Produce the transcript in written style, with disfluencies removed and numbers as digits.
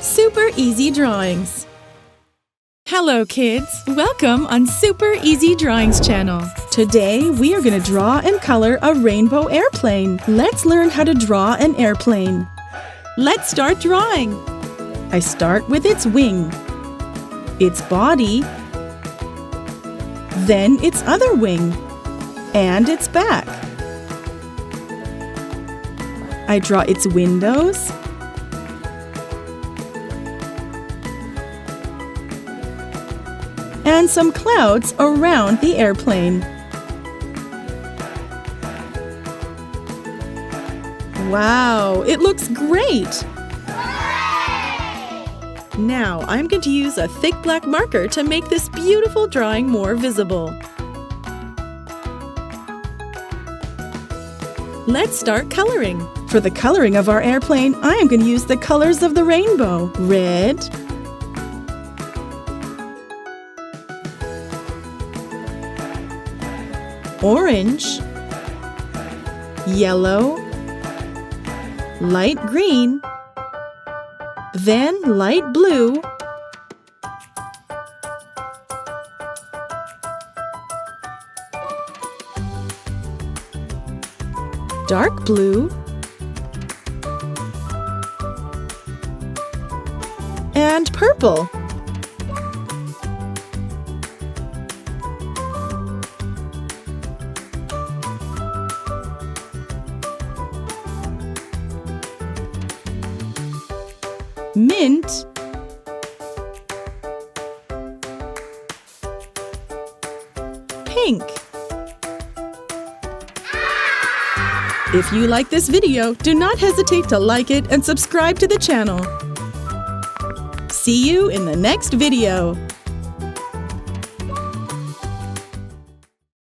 Super Easy Drawings. Hello kids, welcome on Super Easy Drawings channel. Today we are going to draw and color a rainbow airplane. Let's learn how to draw an airplane. Let's start drawing. I start with its wing, its body, then its other wing, and its back. I draw its windows, and some clouds around the airplane. Wow, it looks great! Now I'm going to use a thick black marker to make this beautiful drawing more visible. Let's start coloring. For the coloring of our airplane, I am going to use the colors of the rainbow: red, orange, yellow, light green, then light blue, dark blue, and purple. Mint, pink. If you like this video, do not hesitate to like it and subscribe to the channel. See you in the next video.